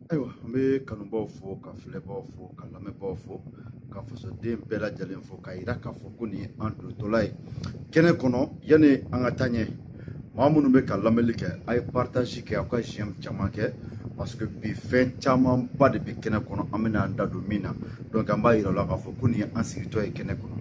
Aywa, me kanubaw fo ka filɛbaw fo ka lamɛnbaw fo ka fasoden bɛɛ lajɛlen fo ka yira k'a fɔ ko nin an dontola ye kɛnɛ kɔnɔ yani an ka taa ɲɛ maa minnu bɛ ka lamɛnli kɛ a ye partage kɛ aw ka j'aime caman kɛ parce que bi fɛn camanba de bɛ kɛnɛ kɔnɔ an bɛna an da don min na donc an b'a yira la k'a fɔ ko nin an sigitɔ ye kɛnɛ kɔnɔ.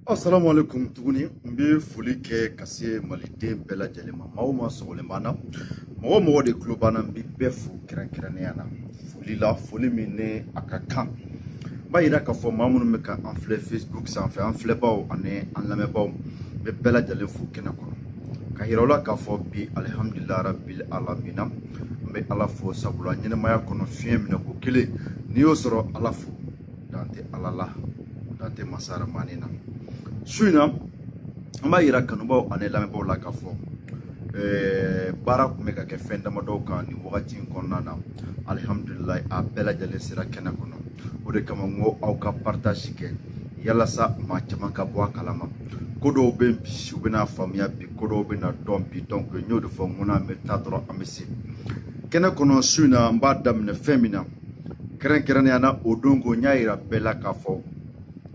Assalamu alaikum tuguni mbe foli kɛ ka se maliden bɛɛ lajɛlen ma maa o maa sɔgɔlen b'an na mɔgɔ mɔgɔ de tulo b'an na n bɛ bɛɛ fo kɛrɛnkɛrɛnnenya la foli la foli min ne a ka kan n b'a yira k'a fɔ maa minnu bɛ ka an filɛ Facebook sanfɛ an filɛbaw ani an lamɛnbaw n bɛ bɛɛ lajɛlen fo kɛnɛ kɔnɔ ka yira u la k'a fɔ bi alhamdulilahi rabbil alamina n bɛ ala fo sabula ɲɛnɛmaya kɔnɔ fiɲɛ minɛ ko kelen n'i y'o sɔrɔ ala fo dan tɛ ala la dan tɛ masa rahamani na su in na an b'a yira kanubaw ani lamɛnbaw la k'a fɔ baara tun bɛ ka kɛ fɛn damadɔw kan nin wagati in kɔnɔna na alhamdulilayi a bɛɛ lajɛlen sera kɛnɛ kɔnɔ o de kama n ko aw ka partage kɛ yalasa maa caman ka bɔ a kalama ko dɔw bɛ bi u bɛna faamuya bi ko dɔw bɛna dɔn bi donc n y'o de fɔ n ko n'an bɛ taa dɔrɔn an bɛ se kɛnɛ kɔnɔ su in na n b'a daminɛ fɛn min na kɛrɛnkɛrɛnnenya la o don ko n y'a yira bɛɛ la k'a fɔ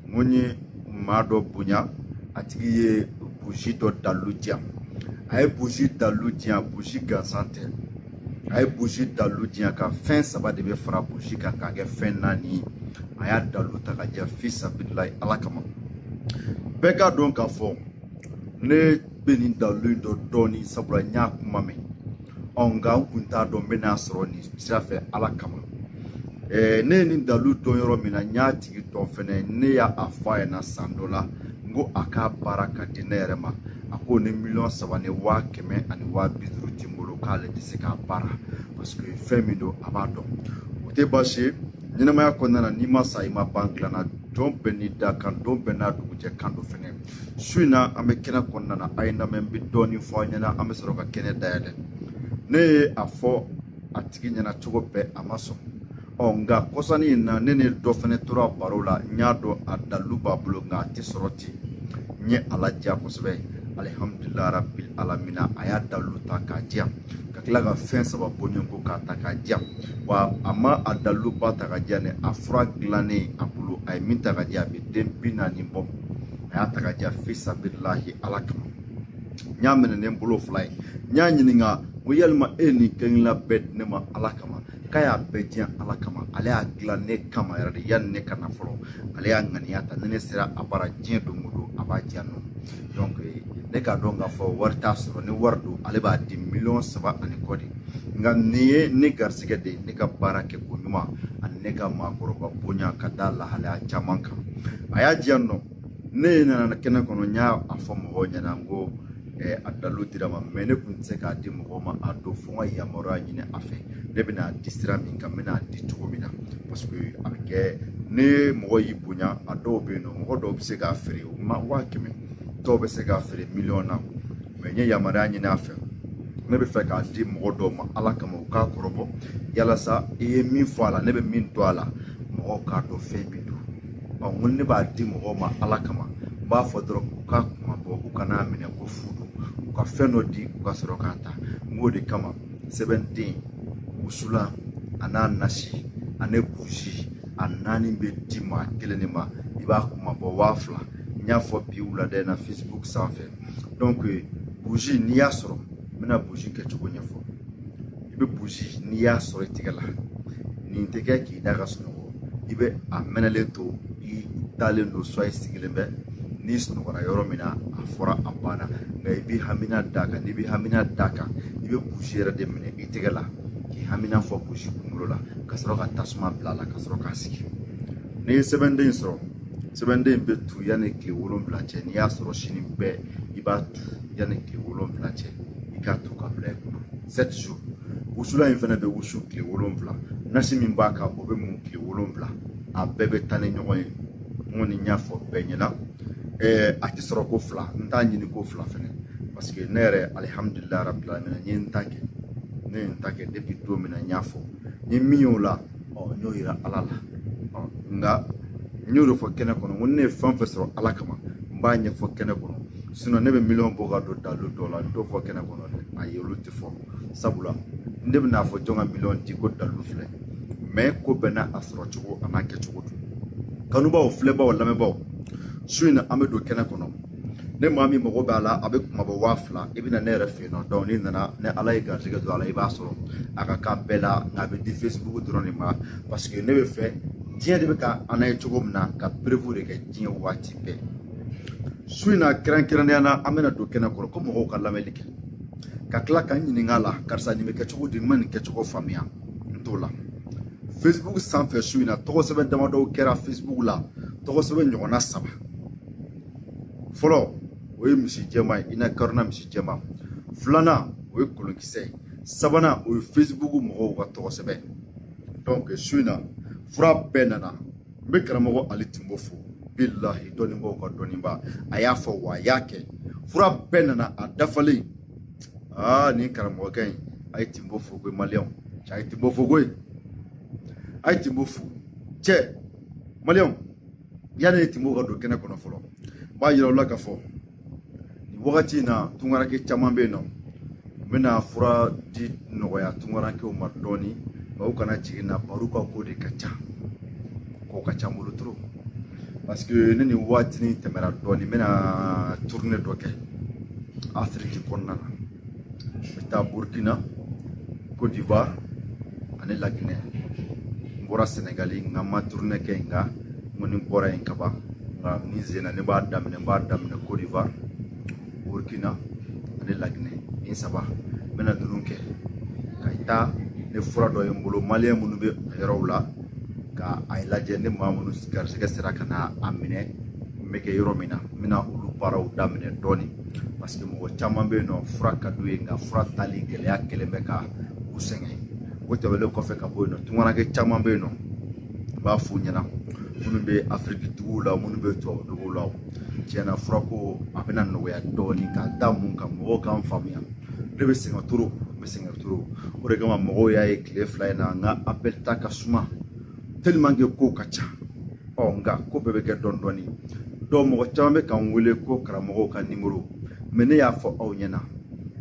n ko n ye maa dɔ bonya a tigi ye bougie dɔ dalu diyan a ye bougie dalu diyan bougie gansan tɛ a ye bougie dalu diyan ka fɛn saba de bɛ fara bougie kan k'a kɛ fɛn naani ye a y'a dalu ta ka diyan fi sabililayi ala kama bɛɛ k'a dɔn k'a fɔ ne bɛ nin dalu in dɔ dɔɔni sabula n y'a kuma mɛn nka n kun t'a dɔn n bɛna sɔrɔ nin sira fɛ ala kama ne ye nin dalu dɔn yɔrɔ min na n y'a tigi dɔn fɛnɛ ne y'a fɔ a ɲɛna san dɔ la n ko a k'a baara ka di ne yɛrɛ ma a ko ni 3 ni 100 ani 50 ti n bolo k'ale tɛ se k'a baara parce que fɛn min don a b'a dɔn o tɛ baasi ye ɲɛnɛmaya kɔnɔna na n'i ma sa i ma ban dilanna jɔn bɛɛ n'i da kan don bɛɛ n'a dugujɛ kan don fɛnɛ su in na an bɛ kɛnɛ kɔnɔna na a ye lamɛn n bɛ dɔɔnin fɔ aw ɲɛna an bɛ sɔrɔ ka kɛnɛ dayɛlɛ ne ye a fɔ a tigi ɲɛna cogo bɛɛ a ma sɔn nka kɔsani in na ne ni dɔ fɛnɛ tora baro la n y'a dɔn a dalu b'a bolo nka a tɛ sɔrɔ ten n ye ala diya kosɛbɛ alhamdulilahi rabbil alamina a y'a dalu ta k'a diyan ka tila ka fɛn saba bɔɲɔn ko k'a ta k'a diyan wa a ma a dalu ba ta ka diyan dɛ a fura dilannen a bolo a ye min ta ka diyan a bɛ den 40 bɔ a y'a ta ka diyan fi sabililahi ala kama n y'a minɛ ne bolo fila ye n y'a ɲininka ko yalima e ni kɛɲɛla bɛɛ di ne ma ala kama k'a y'a bɛɛ diyan ala kama ale y'a dilan ne kama yɛrɛ de yanni ne ka na fɔlɔ ale y'a ŋaniya ta ni ne sera a bara diɲɛ don o don a b'a diyan nɔ donc ne k'a dɔn k'a fɔ wari t'a sɔrɔ ni wari don ale b'a di 3 ani kɔ de nka nin ye ne garisɛgɛ de ye ne ka baara kɛ ko ɲuman ani ne ka maakɔrɔba bonya ka da lahalaya caman kan a y'a diyan nɔ ne nana kɛnɛ kɔnɔ n y'a fɔ mɔgɔw ɲɛna n ko a dalu dira ma mais ne kun tɛ se k'a di mɔgɔ ma a don fo n ka yamaruya ɲini a fɛ ne bɛna di sira min kan n bɛna di cogo min na parce que a bɛ kɛ ne mɔgɔ y'i bonya a dɔw bɛ yen nɔ mɔgɔ dɔw bɛ se k'a feere 500,000 dɔw bɛ se k'a feere 1,000,000 na mais n ye yamaruya ɲini a fɛ ne bɛ fɛ k'a di mɔgɔ dɔw ma ala kama u k'a kɔrɔbɔ yalasa i ye min fɔ a la ne bɛ min to a la mɔgɔw k'a dɔn fɛn min don n ko ne b'a di mɔgɔw ma ala kama n b'a fɔ dɔrɔn u ka kuma bɔ u kana minɛ ko fu don u ka fɛn dɔ di u ka sɔrɔ k'a ta n k'o de kama sɛbɛnden wusulan a n'a nasi ani burusi a 4 bɛ di maa kelen de ma i b'a kuma bɔ 2,000 n y'a fɔ bi wulada in na Facebook sanfɛ donc burusi n'i y'a sɔrɔ n bɛna burusi kɛcogo ɲɛfɔ i bɛ burusi n'i y'a sɔrɔ i tɛgɛ la nin tɛ kɛ k'i da ka sunɔgɔ i bɛ a mɛnɛlen to i dalen don soit i sigilen bɛ n'i sunɔgɔra yɔrɔ min na a fɔra a banna nka i b'i hamina d'a kan n'i b'i hamina d'a kan i bɛ burusi yɛrɛ de minɛ i tɛgɛ la k'i hamina fɔ burusi kunkolo la ka sɔrɔ ka tasuma bila a la ka sɔrɔ k'a sigi n'i ye sɛbɛnden in sɔrɔ sɛbɛnden bɛ tu yanni tile 7 cɛ n'i y'a sɔrɔ sini bɛɛ i b'a tu yanni tile 7 cɛ i k'a tu ka bila i kunna 7 jours wusulan in fana bɛ wusu tile 7 nasi min b'a kan o bɛ mun tile 7 a bɛɛ bɛ taa ni ɲɔgɔn ye n kɔni y'a fɔ bɛɛ ɲɛna a tɛ sɔrɔ ko 2 n t'a ɲini ko 2 fɛnɛ parce que ne yɛrɛ alihamudulila rabbil alamin n ye n ta kɛ ne ye n ta kɛ depuis don min na n y'a fɔ n ye min y'o la n y'o yira ala la nka n y'o de fɔ kɛnɛ kɔnɔ ko ne ye fɛn fɛn sɔrɔ ala kama n b'a ɲɛfɔ kɛnɛ kɔnɔ sinon ne bɛ miliyɔn bɔ ka don dalu dɔw la n t'o fɔ kɛnɛ kɔnɔ dɛ ayi olu tɛ fɔ sabula ne bɛna fɔ jɔn ka miliyɔn di ko dalu filɛ mais ko bɛɛ n'a a sɔrɔ cogo a n'a kɛcogo don kanubaw filɛbaw lamɛnbaw su in na an bɛ don kɛnɛ kɔnɔ ne maa min mago b'a la a bɛ kuma bɔ 2,000 i bɛ na ne yɛrɛ fɛ yen nɔ donc n'i nana ne ala ye garijɛgɛ don a la i b'a sɔrɔ a ka kan bɛɛ la nka a bɛ di Facebook dɔrɔn de ma parce que ne bɛ fɛ diɲɛ de bɛ ka an ye cogo min na ka prévu de kɛ diɲɛ waati bɛɛ su in na kɛrɛnkɛrɛnnenya na an bɛna don kɛnɛ kɔnɔ ko mɔgɔw ka lamɛnli kɛ ka tila ka n ɲininka a la karisa nin bɛ kɛ cogo di n ma nin kɛcogo faamuya n t'o la Facebook sanfɛ su in na tɔgɔ sɛbɛn damadɔw kɛra Facebook la tɔgɔ sɛbɛn ɲɔgɔnna 3 fɔlɔ o ye misi jɛma ye i na karuna misi jɛma filanan o ye kolonkisɛ ye sabanan o ye Facebook mɔgɔw ka tɔgɔ sɛbɛn donc su in na fura bɛɛ nana n bɛ karamɔgɔ Ali Timbo fo bilahi dɔnnibaw ka dɔnniba a y'a fɔ wa a y'a kɛ fura bɛɛ nana a dafalen nin karamɔgɔkɛ in a ye Timbo fo koyi maliyɛnw a ye Timbo fo koyi a ye Timbo fo cɛ maliyɛnw yanni Timbo ka don kɛnɛ kɔnɔ fɔlɔ n b'a yira u la ka fɔ nin wagati in na tungaranke caman bɛ yen nɔ n bɛna fura di nɔgɔya tungarankew ma dɔɔni nka u kana jigin na baro ka ko de ka ca k'o ka ca n bolo trop parce que ne ni waati ni tɛmɛra dɔɔni n bɛna tournée dɔ kɛ Afiriki kɔnɔna na n bɛ taa Burkina Côte d'Ivoire ani La Guinée n bɔra Sénégali nka n ma tournée kɛ nka n kɔni bɔra yen ka ban nka ni zena ne b'a daminɛ Côte d'Ivoire Burkina ani La Guinée ni 3 n bɛna ninnu kɛ ka taa ne fura dɔ ye n bolo maliyɛn minnu bɛ yɔrɔw la ka a lajɛ ne maa minnu garisɛgɛ sera ka na a minɛ n bɛ kɛ yɔrɔ min na n bɛna olu baaraw daminɛ dɔɔni parce que mɔgɔ caman bɛ yen nɔ fura ka d'u ye nka fura tali gɛlɛya kɛlen bɛ ka u sɛgɛn o tɛmɛnen kɔfɛ ka bɔ yen nɔ tungaranke caman bɛ yen nɔ n b'a f'u ɲɛna minnu bɛ Afiriki duguw la minnu bɛ tubabu duguw la tiɲɛna furako a bɛna nɔgɔya dɔɔni ka da mun kan mɔgɔw k'an faamuya ne bɛ sɛgɛn trop n bɛ sɛgɛn trop o de kama mɔgɔw y'a ye tile 2 in na n ka appel ta ka suma tellement que ko ka ca nka ko bɛɛ bɛ kɛ dɔɔni dɔɔni donc mɔgɔ caman bɛ k'an wele ko karamɔgɔw ka numéro mais ne y'a fɔ aw ɲɛna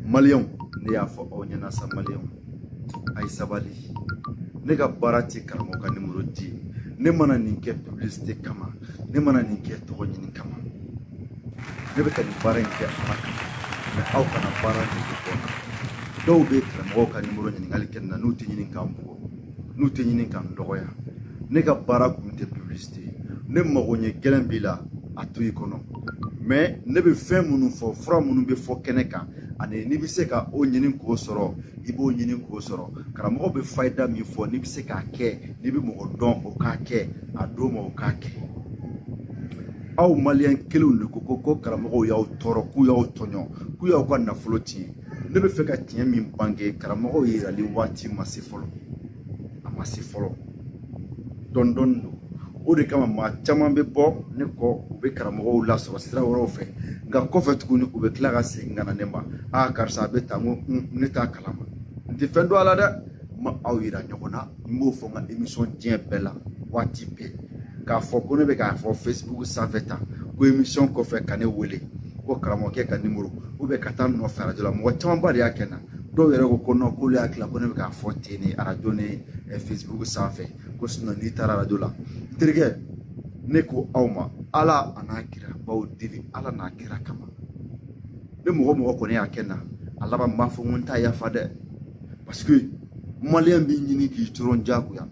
maliyɛnw ne y'a fɔ aw ɲɛna sa maliyɛnw a ye sabali ne ka baara tɛ karamɔgɔ ka numéro di ne mana nin kɛ publicité kama ne mana nin kɛ tɔgɔ ɲini kama ne bɛ ka nin baara in kɛ ala kama mais aw kana baara nege bɔ n na dɔw bɛ karamɔgɔw ka numéro ɲininkali kɛ na n'u tɛ ɲini k'an bugɔ n'u tɛ ɲini k'an dɔgɔya ne ka baara kun tɛ publicité ne mago ɲɛ gɛlɛn b'i la a to i kɔnɔ mais ne bɛ fɛn minnu fɔ fura minnu bɛ fɔ kɛnɛ kan ani n'i bɛ se ka o ɲini k'o sɔrɔ i b'o ɲini k'o sɔrɔ karamɔgɔ bɛ fayida min fɔ n'i bɛ se k'a kɛ n'i bɛ mɔgɔ dɔn o k'a kɛ a don ma o k'a kɛ aw maliyɛn kelenw de ko karamɔgɔw y'aw tɔɔrɔ k'u y'aw tɔɲɔ k'u y'aw ka nafolo tiɲɛ ne bɛ fɛ ka tiɲɛ min bange karamɔgɔw yirali waati ma se fɔlɔ a ma se fɔlɔ dɔɔni dɔɔni don o de kama maa caman bɛ bɔ ne kɔ u bɛ karamɔgɔw lasɔrɔ sira wɛrɛw fɛ nka kɔfɛ tuguni u bɛ tila ka segin ka na ne ma karisa a bɛ tan n ko ne t'a kalama n tɛ fɛn dɔn a la dɛ ma aw yira ɲɔgɔn na n b'o fɔ n ka émission diɲɛ bɛɛ la waati bɛɛ k'a fɔ ko ne bɛ k'a fɔ Facebook sanfɛ tan ko émission kɔfɛ ka ne wele ko karamɔgɔkɛ ka numéro ka taa nɔfɛ arajo la mɔgɔ camanba de y'a kɛ n na dɔw yɛrɛ ko non k'olu y'a tila ko ne bɛ k'a fɔ ten ni arajo ni Facebook sanfɛ ko sinon n'i taara arajo la n terikɛ ne ko aw ma ala a n'a kira baw deli ala n'a kira kama ni mɔgɔ kɔni y'a kɛ n na a laban n b'a fɔ n ko n t'a yafa dɛ parce que maliyɛn b'i ɲini k'i coron diyagoya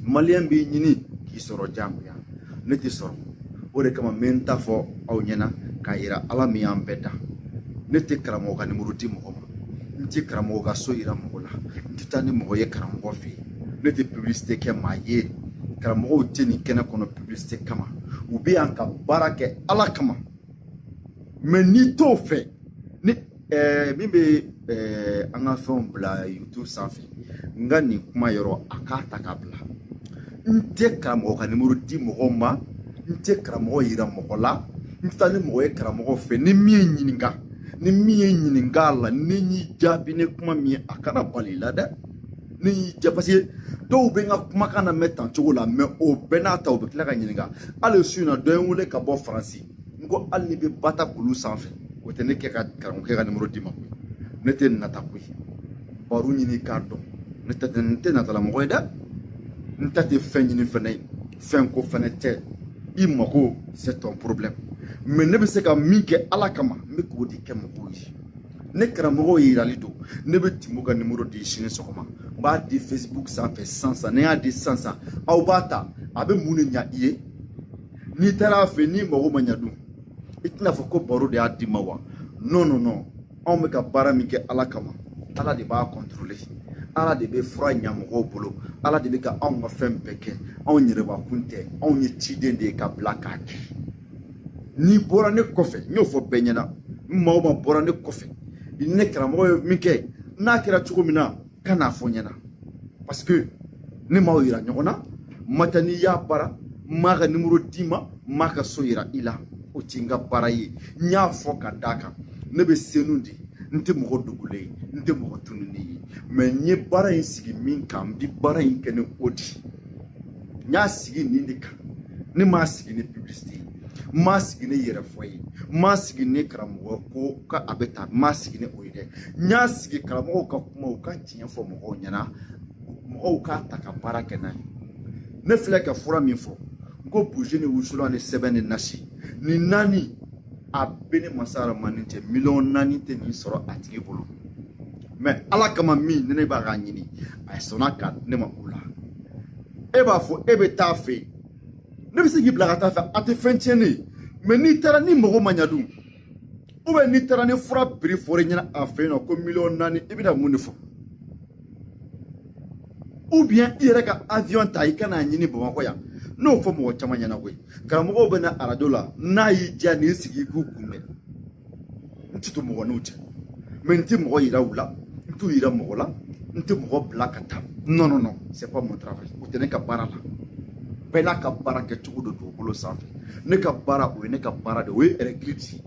maliyɛn b'i ɲini k'i sɔrɔ diyagoya ne tɛ sɔrɔ o de kama n bɛ n ta fɔ aw ɲɛna k'a yira ala min y'an bɛɛ da ne tɛ karamɔgɔ ka numéro di mɔgɔ ma n tɛ karamɔgɔ ka so yira mɔgɔ la n tɛ taa ni mɔgɔ ye karamɔgɔ fɛ yen ne tɛ publicité kɛ maa ye karamɔgɔw tɛ nin kɛnɛ kɔnɔ publicité kama u bɛ yan ka baara kɛ ala kama mais n'i t'o fɛ ni min bɛ an ka fɛnw bila YouTube sanfɛ n ka nin kuma yɔrɔ a k'a ta k'a bila n tɛ karamɔgɔ ka numéro di mɔgɔ ma n tɛ karamɔgɔ yira mɔgɔ la n tɛ taa ni mɔgɔ ye karamɔgɔ fɛ ni min ye ɲininka ni min ye ɲininka a la ni y'i jaabi ni kuma min ye a kana bali la dɛ ni y'i jaabi parce que dɔw bɛ n ka kumakan na mɛn tan cogo la mais o bɛɛ n'a ta u bɛ tila ka ɲininka hali su in na dɔ ye n wele ka bɔ Faransi n ko hali ni bɛ bata kulu sanfɛ o tɛ ne kɛ ka karamɔgɔkɛ ka numéro di ma koyi ne tɛ nata koyi baro ɲini k'a dɔn n tɛ natalamɔgɔ ye dɛ n ta tɛ fɛn ɲini fɛnɛ ye fɛn ko fɛnɛ tɛ i mako c'est ton problème mais ne bɛ se ka min kɛ ala kama n bɛ k'o de kɛ mɔgɔw ye ne karamɔgɔw yirali don ne bɛ Timo ka numéro di sini sɔgɔma n b'a di Facebook sanfɛ sisan ne y'a di sisan aw b'a ta a bɛ mun de ɲa i ye n'i taara a fɛ n'i mago ma ɲa dun i tɛna fɔ ko baro de y'a di ma wa non anw bɛ ka baara min kɛ ala kama ala de b'a contrôler ala de bɛ fura ɲa mɔgɔw bolo ala de bɛ ka anw ka fɛn bɛɛ kɛ anw yɛrɛbakun tɛ anw ye ciden de ye ka bila k'a kɛ n'i bɔra ne kɔfɛ n y'o fɔ bɛɛ ɲɛna n maa o maa bɔra ne kɔfɛ ne karamɔgɔ ye min kɛ n'a kɛra cogo min na ka n'a fɔ ɲɛna parce que ne m'aw yira ɲɔgɔn na ma taa n'i y'a baara n m'a ka numéro d'i ma n m'a ka so yira i la o ti n ka baara ye n y'a fɔ ka d'a kan ne bɛ senu di n tɛ mɔgɔ dogolen ye n tɛ mɔgɔ tununi ye mais n ye baara in sigi min kan n bɛ baara in kɛ ni o di n y'a sigi nin de kan ne m'a sigi ni publicité ye n m'a sigi ne yɛrɛ fɔ ye n m'a sigi ne karamɔgɔ ko ka a bɛ tan n m'a sigi ne o ye dɛ n y'a sigi karamɔgɔw ka kuma u ka tiɲɛ fɔ mɔgɔw ɲɛna mɔgɔw k'a ta ka baara kɛ n'a ye ne filɛ ka fura min fɔ n ko burusi ni wusulan ni sɛbɛn ni nasi nin naani a bɛ ne masa Aramani cɛ miliyɔn 4 tɛ nin sɔrɔ a tigi bolo mais ala kama min ne b'a ka ɲini a sɔnna ka ne ma o la e b'a fɔ e bɛ taa fɛ ne bɛ se k'i bila ka taa fɛ a tɛ fɛn tiɲɛ ye mais n'i taara ni mɔgɔ ma ɲa dun ou bien n'i taara ni fura prix fɔr'i ɲɛna a fɛ yen nɔ ko miliyɔn 4 i bɛna mun de fɔ ou bien i yɛrɛ ka avion ta i ka n'a ɲini Bamakɔ yan n'o fɔ mɔgɔ caman ɲɛna koyi karamɔgɔw bɛ na arajo la n'a y'i diya nin sigi k'u kunbɛn n tɛ to mɔgɔ n'u cɛ mais n tɛ mɔgɔ yira u la n t'u yira mɔgɔ la n tɛ mɔgɔ bila ka taa non c'est pas mon travail o tɛ ne ka baara la bɛɛ n'a ka baara kɛ cogo do dugukolo sanfɛ ne ka baara o ye ne ka baara de o ye règle di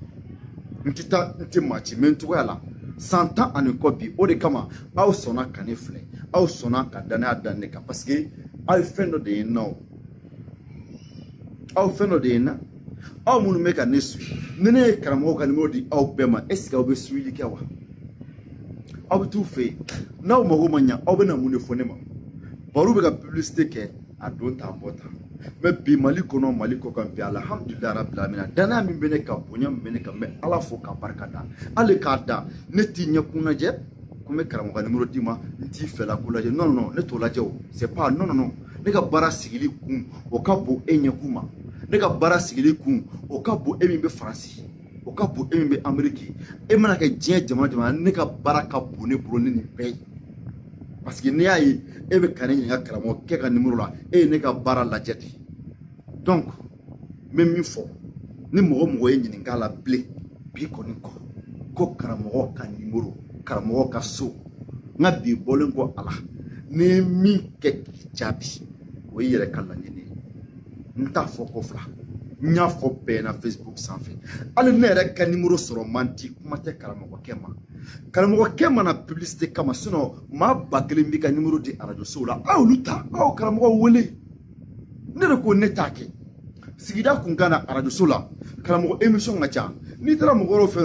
n tɛ taa n tɛ maa ci mais n cogoya la 100 ans ani kɔ bi o de kama aw sɔnna ka ne filɛ aw sɔnna ka danaya da ne kan parce que aw ye fɛn dɔ de ye n na o aw fɛn dɔ de ye n na aw minnu bɛ ka ne suit ni ne ye karamɔgɔw ka numéro di aw bɛɛ ma est ce que aw bɛ suivre kɛ wa aw bɛ t'u fɛ yen n'aw mago ma ɲa aw bɛ na mun de fɔ ne ma baro bɛ ka publicité kɛ a don ta bɔ ta mais bi Mali kɔnɔ Mali kɔ kan bi alhamdulilayi rabbil alamin danaya min bɛ ne kan bonya min bɛ ne kan n bɛ ala fo k'a barika da hali k'a da ne t'i ɲɛkun lajɛ ko n bɛ karamɔgɔ ka numéro d'i ma n t'i fɛla ko lajɛ non ne t'o lajɛ o c'est pas non ne ka baara sigili kun o ka bon e ɲɛkun ma ne ka baara sigili kun o ka bon e min bɛ Faransi o ka bon e min bɛ Amérique e mana kɛ diɲɛ jamana ne ka baara ka bon ne bolo ni nin bɛɛ ye parce que n'i y'a ye e bɛ ka ne ɲininka karamɔgɔkɛ ka numéro la e ye ne ka baara lajɛ de donc n bɛ min fɔ ni mɔgɔ ye ɲininka la bilen bi kɔni kɔ ko karamɔgɔ ka numéro karamɔgɔ ka so nga bi bɔlen ko ala ni min kɛ k'i jaabi o ye yɛrɛ ka laɲini n t'a fɔ ko fila n y'a fɔ bɛɛ na Facebook sanfɛ hali ne yɛrɛ ka numéro sɔrɔ man di kuma tɛ karamɔgɔkɛ ma karamɔgɔkɛ mana publicité kama maa 1000 b'i ka numéro di radio sow la aw olu ta aw karamɔgɔ wele ne de ko ne t'a kɛ sigida kun ka na radio so la karamɔgɔ émission ka ca n'i taara mɔgɔ wɛrɛw fɛ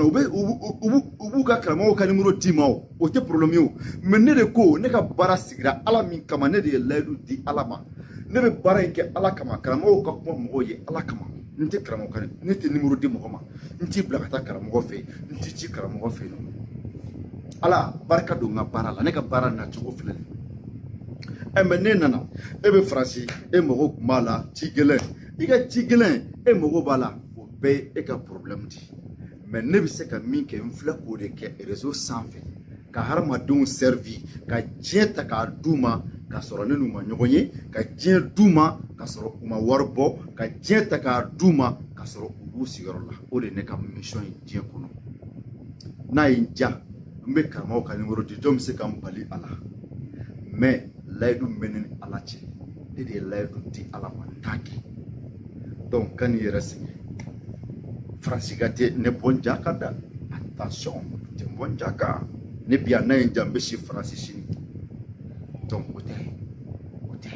u b'u ka karamɔgɔw ka numéro d'i ma o tɛ problème ye o mais ne de ko ne ka baara sigira ala min kama ne de ye layidu di ala ma ne bɛ baara in kɛ ala kama karamɔgɔw ka kuma mɔgɔw ye ala kama n tɛ karamɔgɔ kan ne tɛ numéro di mɔgɔ ma n t'i bila ka taa karamɔgɔ fɛ n t'i ci karamɔgɔ fɛ ala barika don n ka baara la ne ka baara nacogo filɛ mais ne nana e bɛ faransi e mago kun b'a la ci gɛlɛn i ka ci gɛlɛn e mago b'a la o bɛɛ ye e ka problème di mais ne bɛ se ka min kɛ n filɛ k'o de kɛ réseau sanfɛ ka hadamadenw servi ka diɲɛ ta k'a d'u ma k'a sɔrɔ ne n'u ma ɲɔgɔn ye ka diɲɛ d'u ma k'a sɔrɔ u ma wari bɔ ka diɲɛ ta k'a d'u ma k'a sɔrɔ u b'u sigiyɔrɔ la o de ye ne ka mission ye diɲɛ kɔnɔ n'a ye n diya n bɛ karamɔgɔ ka numéro di jɔn bɛ se ka n bali a la mais layidu min bɛ ne ni ala cɛ ne de ye layidu di ala ma n t'a kɛ donc ka n'i yɛrɛ sɛgɛn faransi ka tɛ ne bɔ n ja ka da attention tɛ n bɔ n ja kan ne bi yan n'a ye n ja n bɛ si faransi sini donc o tɛ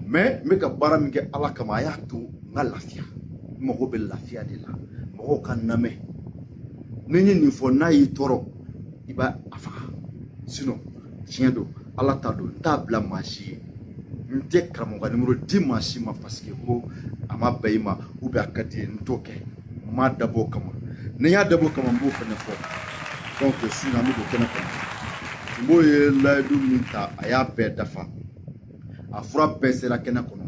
mais n bɛ ka baara min kɛ ala kama a y'a to n ka lafiya n mago bɛ lafiya de la mɔgɔw ka n lamɛn ni n ye nin fɔ n'a y'i tɔɔrɔ i b'a faga sinon tiɲɛ don ala ta don n t'a bila maa si ye n tɛ karamɔgɔ ka numéro di maa si ma parce que ko a ma bɛn i ma ou bien a ka di ye n t'o kɛ n m'a dabɔ o kama ni n y'a dabɔ o kama n b'o fɛnɛ fɔ donc su in na n bɛ don kɛnɛ kɔnɔ Tumbo ye layidu min ta a y'a bɛɛ dafa a fura bɛɛ sera kɛnɛ kɔnɔ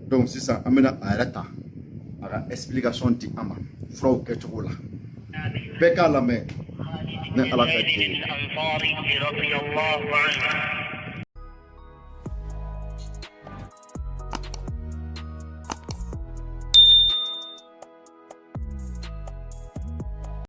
donc sisan an bɛna a yɛrɛ ta a ka explication di an ma furaw kɛcogo la bɛɛ k'a lamɛn ni ala ka jɛ ye